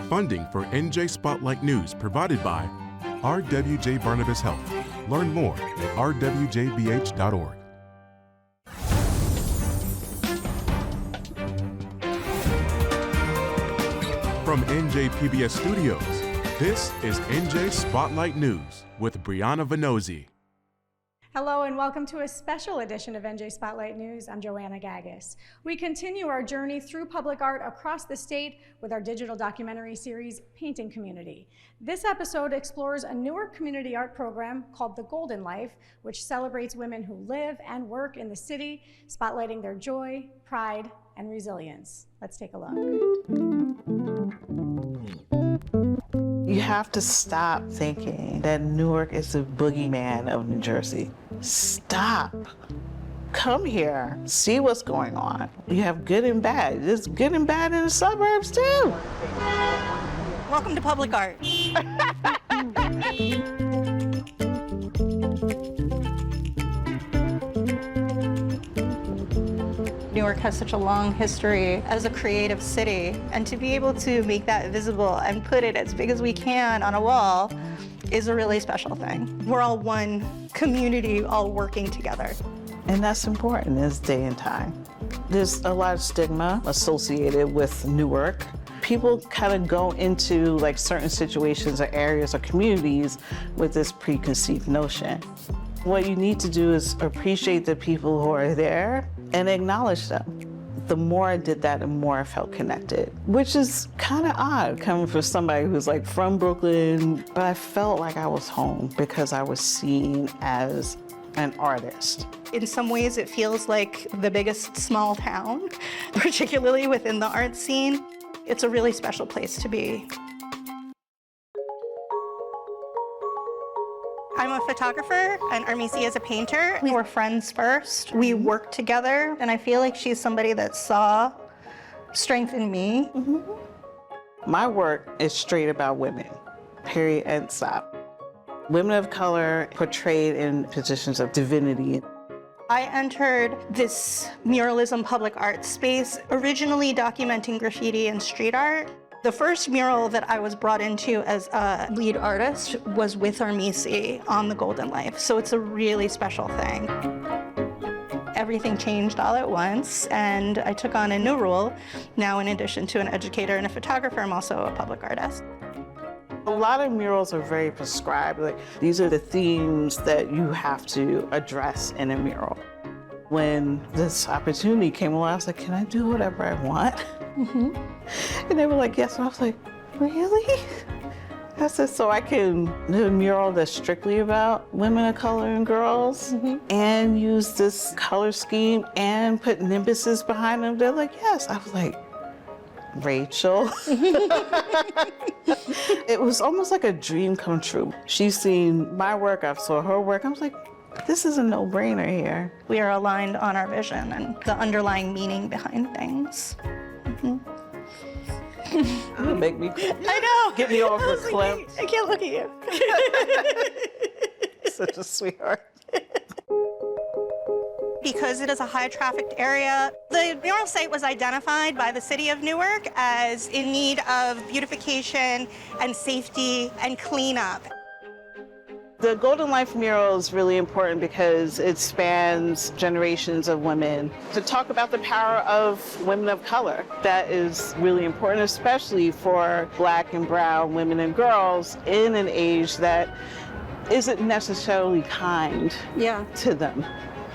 Funding for NJ Spotlight News provided by RWJ Barnabas Health. Learn more at rwjbh.org. From NJ PBS Studios, this is NJ Spotlight News with Brianna Venozzi. Hello and welcome to a special edition of NJ Spotlight News. I'm Joanna Gagis. We continue our journey through public art across the state with our digital documentary series, Painting Community. This episode explores a newer community art program called The Golden Life, which celebrates women who live and work in the city, spotlighting their joy, pride, and resilience. Let's take a look. You have to stop thinking that Newark is the boogeyman of New Jersey. Stop. Come here. See what's going on. You have good and bad. There's good and bad in the suburbs, too. Welcome to public art. Newark has such a long history as a creative city, and to be able to make that visible and put it as big as we can on a wall is a really special thing. We're all one community, all working together. And that's important in this day and time. There's a lot of stigma associated with Newark. People kind of go into like certain situations or areas or communities with this preconceived notion. What you need to do is appreciate the people who are there and acknowledge them. The more I did that, the more I felt connected, which is kind of odd coming from somebody who's like from Brooklyn, but I felt like I was home because I was seen as an artist. In some ways, it feels like the biggest small town, particularly within the art scene. It's a really special place to be. I'm a photographer, and Armisi is a painter. We were friends first. We worked together, and I feel like she's somebody that saw strength in me. Mm-hmm. My work is straight about women, period and stop. Women of color portrayed in positions of divinity. I entered this muralism public art space, originally documenting graffiti and street art. The first mural that I was brought into as a lead artist was with Armisi on The Golden Life, so it's a really special thing. Everything changed all at once, and I took on a new role. Now, in addition to an educator and a photographer, I'm also a public artist. A lot of murals are very prescribed. Like, these are the themes that you have to address in a mural. When this opportunity came along, I was like, can I do whatever I want? Mm-hmm. And they were like, yes. And I was like, really? I said, so I can do a mural that's strictly about women of color and girls, mm-hmm, and use this color scheme and put nimbuses behind them? They're like, yes. I was like, Rachel. It was almost like a dream come true. She's seen my work, I saw her work. I was like, this is a no-brainer here. We are aligned on our vision and the underlying meaning behind things. Mm-hmm. You make me. I know. Get me off the clip. I can't look at you. Such a sweetheart. Because it is a high-trafficked area, the mural site was identified by the city of Newark as in need of beautification and safety and cleanup. The Golden Life mural is really important because it spans generations of women. To talk about the power of women of color, that is really important, especially for Black and brown women and girls in an age that isn't necessarily kind to them.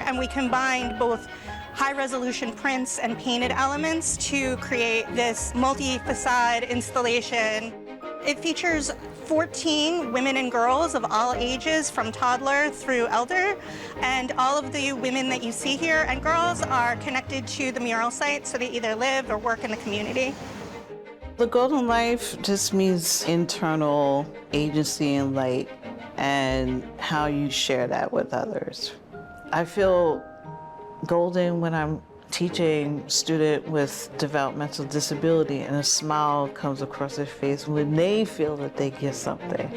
And we combined both high-resolution prints and painted elements to create this multi-facade installation. It features 14 women and girls of all ages, from toddler through elder, and all of the women that you see here and girls are connected to the mural site, so they either live or work in the community. The Golden Life just means internal agency and light, and how you share that with others. I feel golden when I'm teaching a student with developmental disability and a smile comes across their face when they feel that they get something.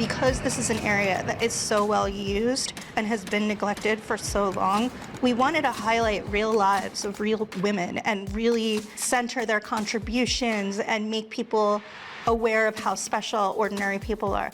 Because this is an area that is so well used and has been neglected for so long, we wanted to highlight real lives of real women and really center their contributions and make people aware of how special ordinary people are.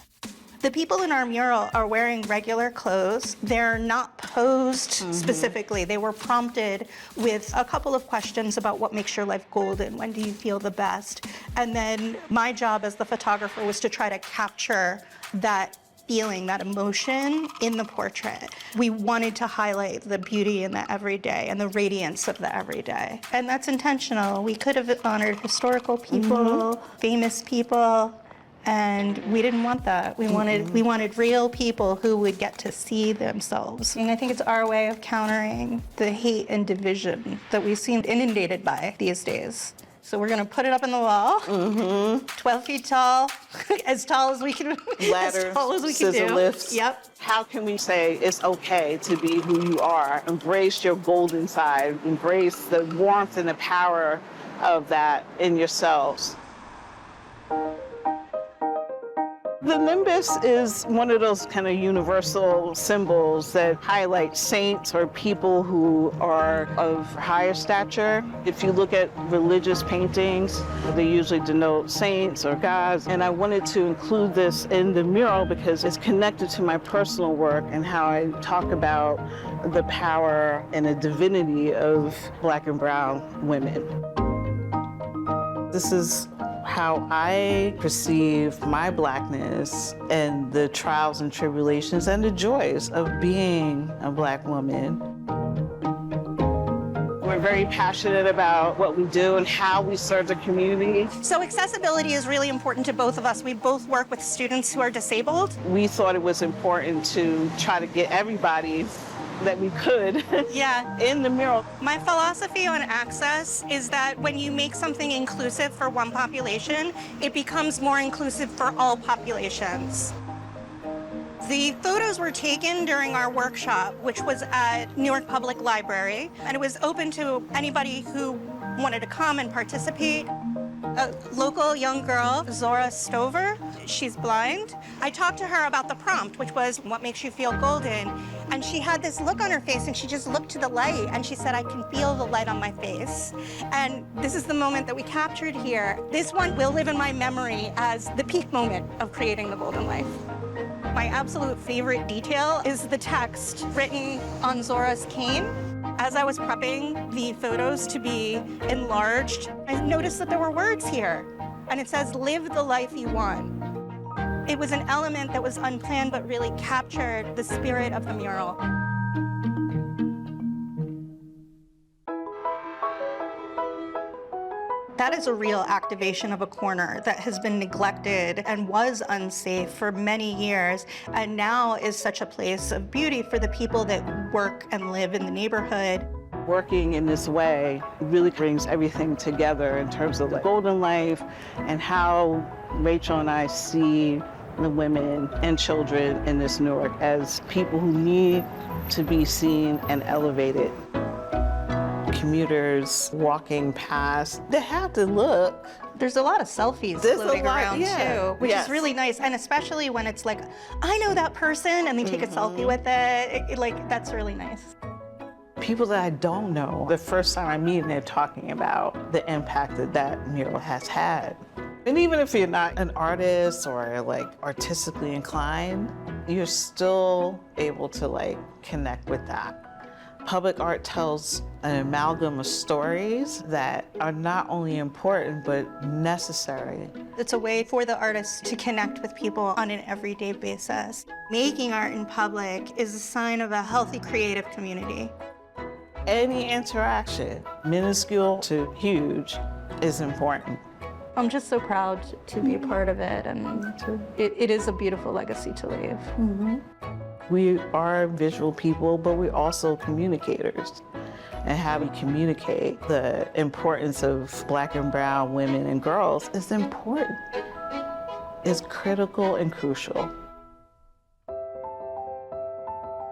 The people in our mural are wearing regular clothes. They're not posed specifically. They were prompted with a couple of questions about what makes your life golden, when do you feel the best? And then my job as the photographer was to try to capture that feeling, that emotion in the portrait. We wanted to highlight the beauty in the everyday and the radiance of the everyday. And that's intentional. We could have honored historical people, famous people, and we didn't want that. We wanted real people who would get to see themselves. And I think it's our way of countering the hate and division that we seem inundated by these days. So we're gonna put it up in the wall, 12 feet tall, as tall as we can, Ladders, as tall as we can scissor do. lifts. Yep. How can we say it's okay to be who you are? Embrace your golden side. Embrace the warmth and the power of that in yourselves. The nimbus is one of those kind of universal symbols that highlight saints or people who are of higher stature. If you look at religious paintings, they usually denote saints or gods. And I wanted to include this in the mural because it's connected to my personal work and how I talk about the power and the divinity of Black and brown women. This is how I perceive my Blackness and the trials and tribulations and the joys of being a Black woman. We're very passionate about what we do and how we serve the community. So accessibility is really important to both of us. We both work with students who are disabled. We thought it was important to try to get everybody that we could in the mural. My philosophy on access is that when you make something inclusive for one population, it becomes more inclusive for all populations. The photos were taken during our workshop, which was at Newark Public Library, and it was open to anybody who wanted to come and participate. A local young girl, Zora Stover, she's blind. I talked to her about the prompt, which was, what makes you feel golden? And she had this look on her face and she just looked to the light and she said, I can feel the light on my face. And this is the moment that we captured here. This one will live in my memory as the peak moment of creating the golden life. My absolute favorite detail is the text written on Zora's cane. As I was prepping the photos to be enlarged, I noticed that there were words here. And it says, live the life you want. It was an element that was unplanned, but really captured the spirit of the mural. That is a real activation of a corner that has been neglected and was unsafe for many years, and now is such a place of beauty for the people that work and live in the neighborhood. Working in this way really brings everything together in terms of the golden life and how Rachel and I see the women and children in this Newark as people who need to be seen and elevated. Commuters walking past, they have to look. There's a lot of selfies floating around too, which is really nice. And especially when it's like, I know that person, and they take a selfie with it. Like, that's really nice. People that I don't know, the first time I meet, they're talking about the impact that that mural has had. And even if you're not an artist or like artistically inclined, you're still able to like connect with that. Public art tells an amalgam of stories that are not only important, but necessary. It's a way for the artists to connect with people on an everyday basis. Making art in public is a sign of a healthy creative community. Any interaction, minuscule to huge, is important. I'm just so proud to be a part of it, and it is a beautiful legacy to leave. We are visual people, but we're also communicators. And how we communicate the importance of Black and brown women and girls is important. It's critical and crucial.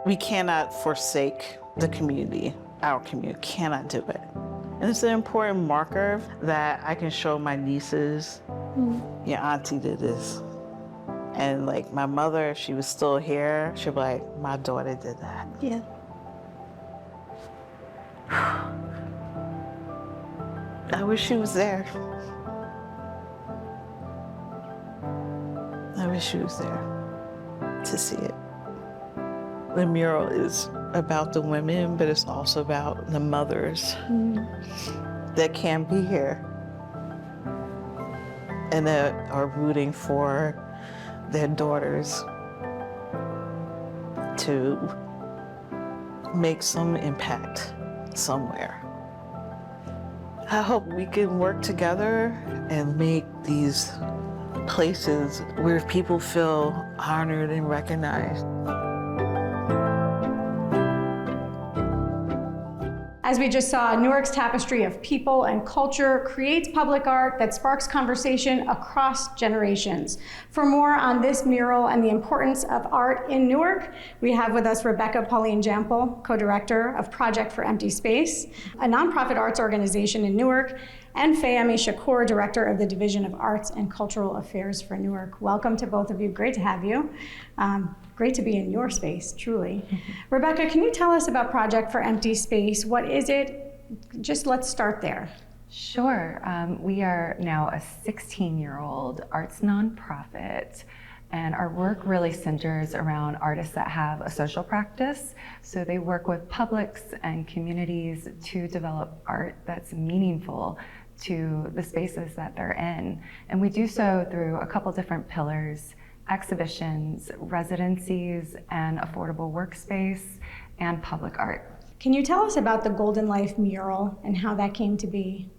We cannot forsake the community. Our community cannot do it. And it's an important marker that I can show my nieces, your auntie did this. And like my mother, if she was still here, she'd be like, my daughter did that. Yeah. I wish she was there. I wish she was there to see it. The mural is about the women, but it's also about the mothers that can't be here and that are rooting for their daughters to make some impact somewhere. I hope we can work together and make these places where people feel honored and recognized. As we just saw, Newark's tapestry of people and culture creates public art that sparks conversation across generations. For more on this mural and the importance of art in Newark, we have with us Rebecca Pauline Jample, co-director of Project for Empty Space, a nonprofit arts organization in Newark, and Fayemi Shakur, director of the Division of Arts and Cultural Affairs for Newark. Welcome to both of you. Great to have you. Great to be in your space, truly. Rebecca, can you tell us about Project for Empty Space? What is it? Just let's start there. Sure. We are now a 16-year-old arts nonprofit, and our work really centers around artists that have a social practice. So they work with publics and communities to develop art that's meaningful to the spaces that they're in. And we do so through a couple different pillars: exhibitions, residencies, and affordable workspace, and public art. Can you tell us about the Golden Life mural and how that came to be?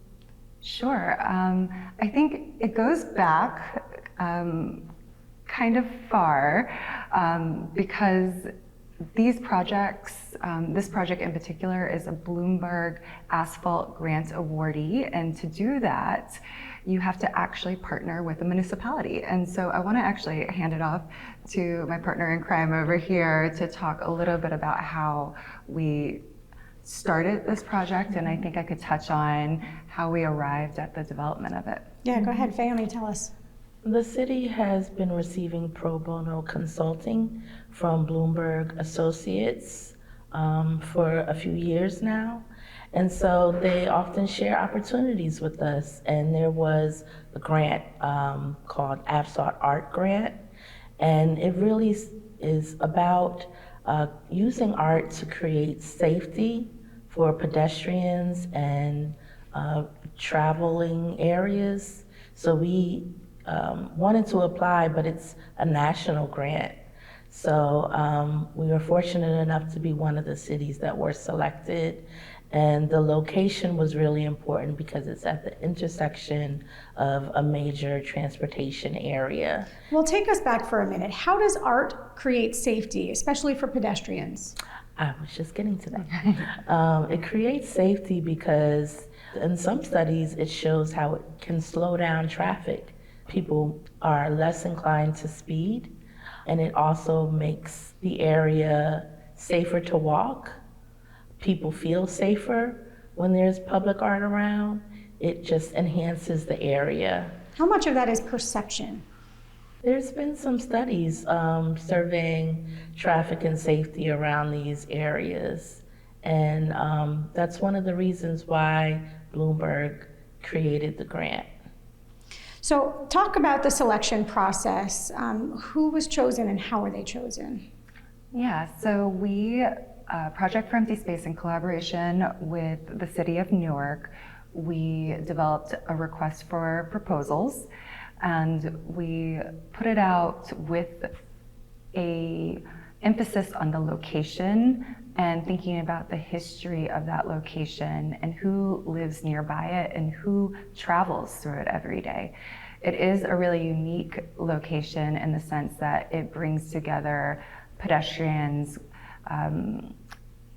Sure. I think it goes back kind of far because these projects, this project in particular is a Bloomberg Asphalt Grant awardee, and to do that, you have to actually partner with a municipality. And so I want to actually hand it off to my partner in crime over here to talk a little bit about how we started this project, and I think I could touch on how we arrived at the development of it. Yeah, go ahead, Fayemi, tell us. The city has been receiving pro bono consulting from Bloomberg Associates for a few years now. And so they often share opportunities with us. And there was a grant called Asphalt Art Grant. And it really is about using art to create safety for pedestrians and traveling areas. So we wanted to apply, but it's a national grant. So we were fortunate enough to be one of the cities that were selected. And the location was really important because it's at the intersection of a major transportation area. Well, take us back for a minute. How does art create safety, especially for pedestrians? I was just getting to that. It creates safety because in some studies, it shows how it can slow down traffic. People are less inclined to speed, and it also makes the area safer to walk. People feel safer when there's public art around. It just enhances the area. How much of that is perception? There's been some studies surveying traffic and safety around these areas. And that's one of the reasons why Bloomberg created the grant. So talk about the selection process. Who was chosen and how were they chosen? Yeah, so we, Project for Empty Space, in collaboration with the city of Newark, we developed a request for proposals, and we put it out with a emphasis on the location and thinking about the history of that location and who lives nearby it and who travels through it every day. It is a really unique location in the sense that it brings together pedestrians,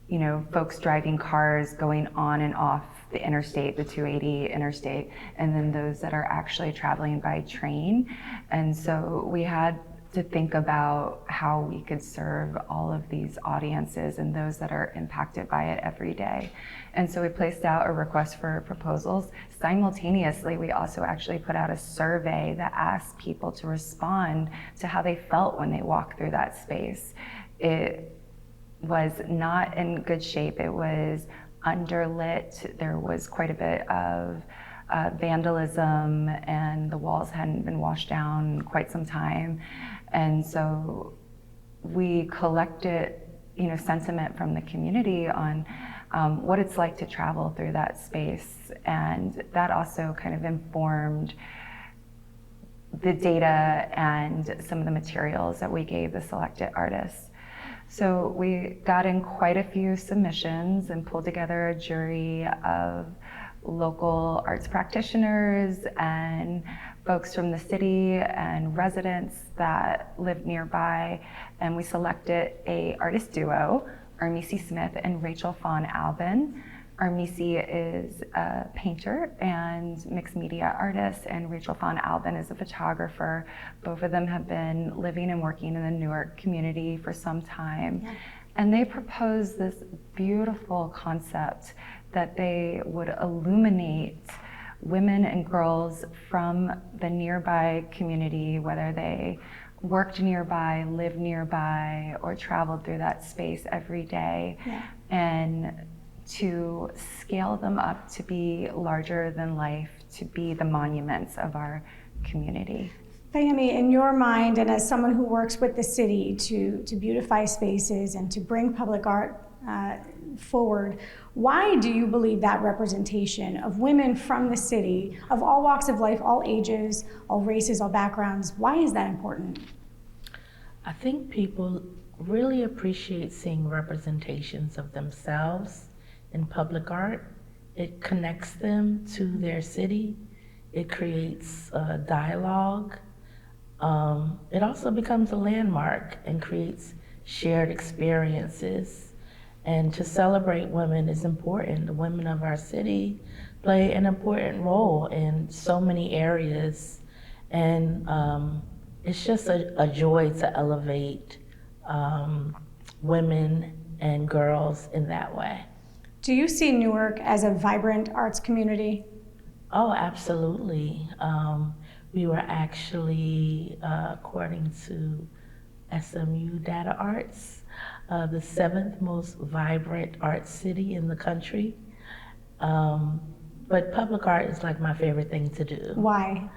you know, folks driving cars going on and off the interstate, the 280 interstate, and then those that are actually traveling by train. And so we had to think about how we could serve all of these audiences and those that are impacted by it every day. And so we placed out a request for proposals. Simultaneously, we also actually put out a survey that asked people to respond to how they felt when they walked through that space. It was not in good shape. It was underlit. There was quite a bit of vandalism, and the walls hadn't been washed down in quite some time. And so we collected, sentiment from the community on what it's like to travel through that space. And that also kind of informed the data and some of the materials that we gave the selected artists. So we got in quite a few submissions and pulled together a jury of local arts practitioners and folks from the city and residents that live nearby. And we selected a artist duo, Armisi Smith and Rachel Fawn Albin. Armisi is a painter and mixed media artist, and Rachel Fawn Albin is a photographer. Both of them have been living and working in the Newark community for some time. Yeah. And they proposed this beautiful concept that they would illuminate women and girls from the nearby community, whether they worked nearby, lived nearby, or traveled through that space every day, and to scale them up to be larger than life, to be the monuments of our community. Fahmi, in your mind, and as someone who works with the city to beautify spaces and to bring public art forward, why do you believe that representation of women from the city, of all walks of life, all ages, all races, all backgrounds, why is that important? I think people really appreciate seeing representations of themselves in public art. It connects them to their city. It creates a dialogue. It also becomes a landmark and creates shared experiences. And to celebrate women is important. The women of our city play an important role in so many areas. And it's just a joy to elevate women and girls in that way. Do you see Newark as a vibrant arts community? Oh, absolutely. We were actually, according to SMU Data Arts, the 7th most vibrant art city in the country. But public art is like my favorite thing to do. Why?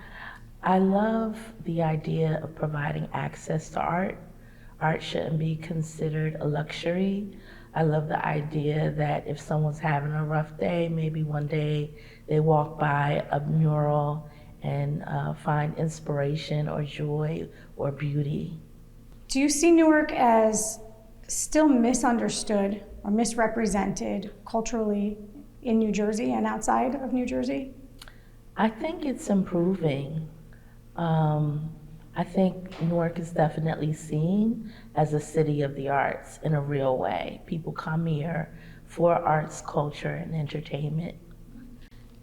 I love the idea of providing access to art. Art shouldn't be considered a luxury. I love the idea that if someone's having a rough day, maybe one day they walk by a mural and find inspiration or joy or beauty. Do you see Newark as still misunderstood or misrepresented culturally in New Jersey and outside of New Jersey? I think it's improving. I think Newark is definitely seen as a city of the arts in a real way. People come here for arts, culture, and entertainment.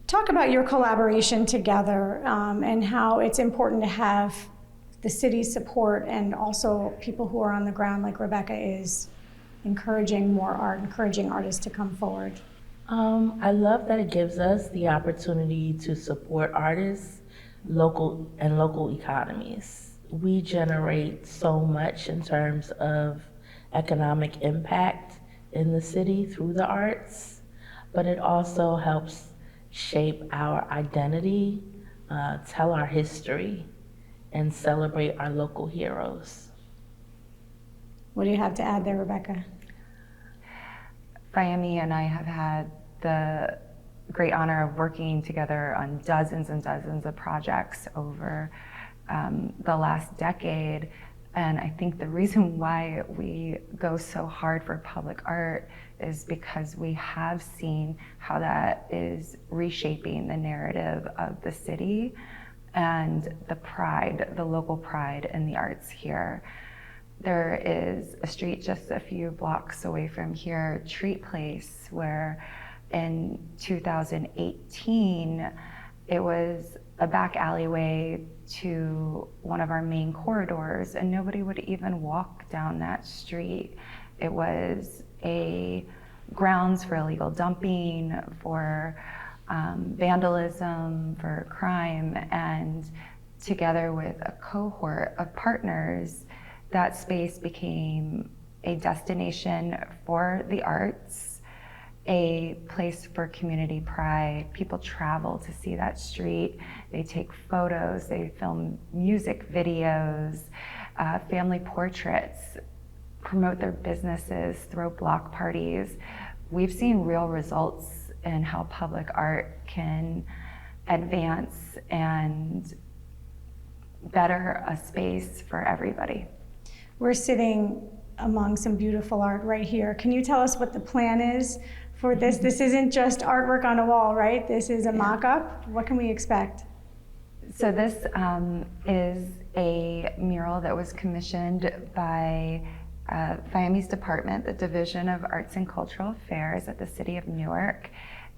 Talk about your collaboration together and how it's important to have the city's support and also people who are on the ground like Rebecca is encouraging more art, encouraging artists to come forward. I love that it gives us the opportunity to support artists, local economies. We generate so much in terms of economic impact in the city through the arts, but it also helps shape our identity, tell our history, and celebrate our local heroes. What do you have to add there, Rebecca? Fahmi and I have had the great honor of working together on dozens and dozens of projects over the last decade. And I think the reason why we go so hard for public art is because we have seen how that is reshaping the narrative of the city and the pride, the local pride in the arts here. There is a street just a few blocks away from here, Treat Place, where in 2018, it was a back alleyway to one of our main corridors, and nobody would even walk down that street. It was a grounds for illegal dumping, for vandalism, for crime, and together with a cohort of partners, that space became a destination for the arts, a place for community pride. People travel to see that street. They take photos, they film music videos, family portraits, promote their businesses, throw block parties. We've seen real results in how public art can advance and better a space for everybody. We're sitting among some beautiful art right here. Can you tell us what the plan is for this? This isn't just artwork on a wall, right? This is a mock-up. What can we expect? So this is a mural that was commissioned by FIAME's department, the Division of Arts and Cultural Affairs at the City of Newark.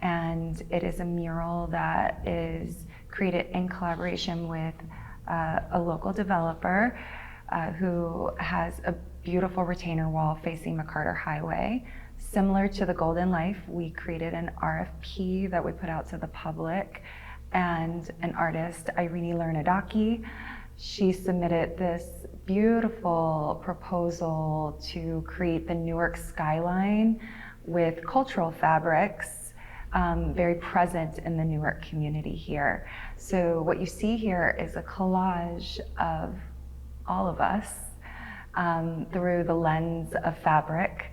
And it is a mural that is created in collaboration with a local developer who has a beautiful retainer wall facing McCarter Highway. Similar to the Golden Life, we created an RFP that we put out to the public, and an artist, Irene Lernadaki, she submitted this beautiful proposal to create the Newark skyline with cultural fabrics very present in the Newark community here. So what you see here is a collage of all of us through the lens of fabric.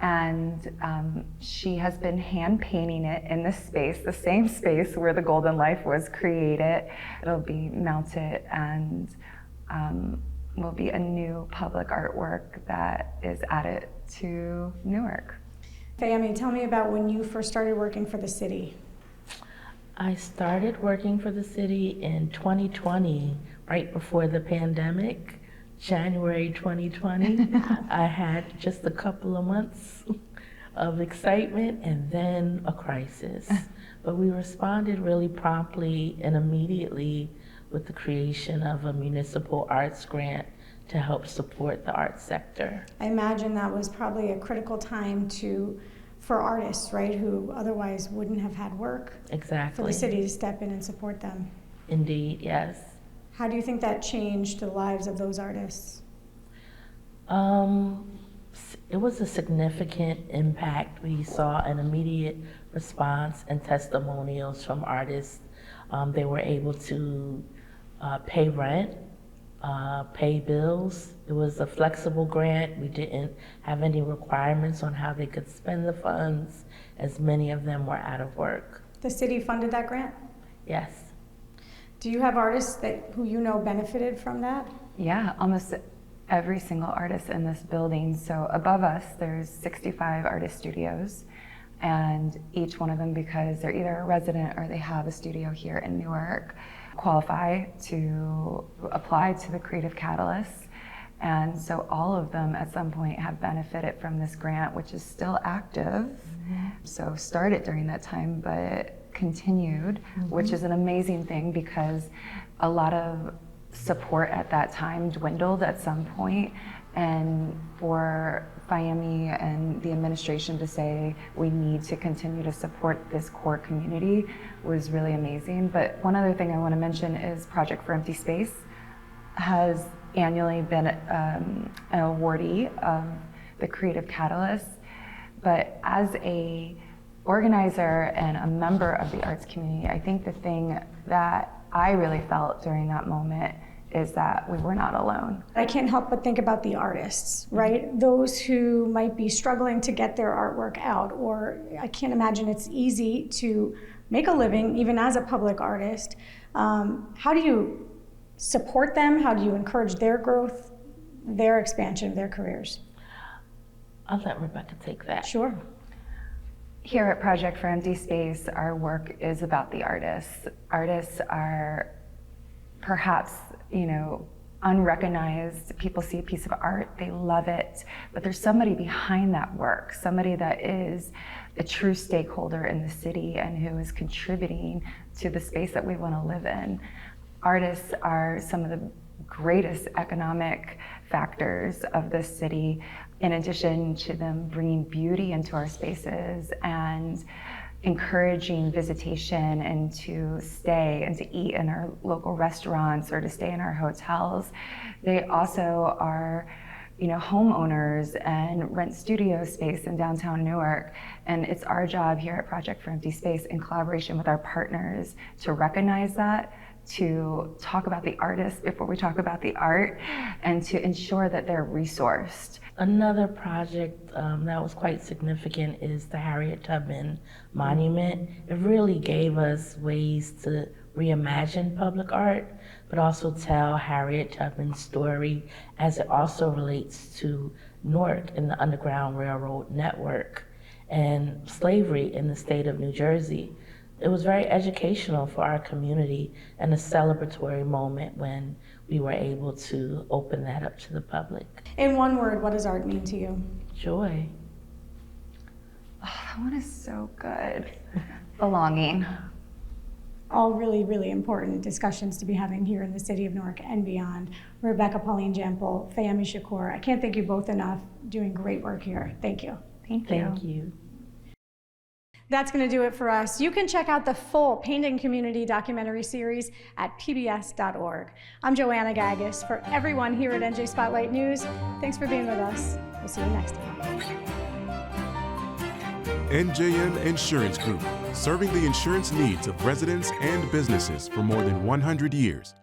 And she has been hand painting it in this space, the same space where the Golden Life was created. It'll be mounted and will be a new public artwork that is added to Newark. Fayemi, tell me about when you first started working for the city. I started working for the city in 2020, right before the pandemic, January 2020. I had just a couple of months of excitement and then a crisis. But we responded really promptly and immediately with the creation of a municipal arts grant to help support the arts sector. I imagine that was probably a critical time for artists, right, who otherwise wouldn't have had work. Exactly. For the city to step in and support them. Indeed, yes. How do you think that changed the lives of those artists? It was a significant impact. We saw an immediate response and testimonials from artists. They were able to pay rent, pay bills. It was a flexible grant. We didn't have any requirements on how they could spend the funds, as many of them were out of work. The city funded that grant? Yes. Do you have artists who you know benefited from that? Yeah, almost every single artist in this building. So above us, there's 65 artist studios, and each one of them, because they're either a resident or they have a studio here in Newark, qualify to apply to the Creative Catalyst. And so all of them at some point have benefited from this grant, which is still active. Mm-hmm. So started during that time, but continued, which is an amazing thing because a lot of support at that time dwindled at some point, and for FIAME and the administration to say we need to continue to support this core community was really amazing. But one other thing I want to mention is Project for Empty Space has annually been an awardee of the Creative Catalyst, but as a organizer and a member of the arts community, I think the thing that I really felt during that moment is that we were not alone. I can't help but think about the artists, right? Those who might be struggling to get their artwork out, or I can't imagine it's easy to make a living even as a public artist. How do you support them? How do you encourage their growth, their expansion of their careers? I'll let Rebecca take that. Sure. Here at Project for Empty Space, our work is about the artists. Artists are perhaps, unrecognized. People see a piece of art, they love it, but there's somebody behind that work, somebody that is a true stakeholder in the city and who is contributing to the space that we want to live in. Artists are some of the greatest economic factors of this city, in addition to them bringing beauty into our spaces and encouraging visitation and to stay and to eat in our local restaurants or to stay in our hotels. They also are, homeowners and rent studio space in downtown Newark. And it's our job here at Project for Empty Space, in collaboration with our partners, to recognize that, to talk about the artists before we talk about the art, and to ensure that they're resourced. Another project that was quite significant is the Harriet Tubman Monument. It really gave us ways to reimagine public art, but also tell Harriet Tubman's story as it also relates to Newark and the Underground Railroad network and slavery in the state of New Jersey. It was very educational for our community and a celebratory moment when we were able to open that up to the public. In one word, what does art mean to you? Joy. Oh, that one is so good. Belonging. All really, really important discussions to be having here in the city of Newark and beyond. Rebecca Pauline Jample, Fayemi Shakur, I can't thank you both enough. Doing great work here. Thank you. Thank you. Thank you. That's going to do it for us. You can check out the full Painting Community documentary series at pbs.org. I'm Joanna Gagis. For everyone here at NJ Spotlight News, thanks for being with us. We'll see you next time. NJM Insurance Group, serving the insurance needs of residents and businesses for more than 100 years.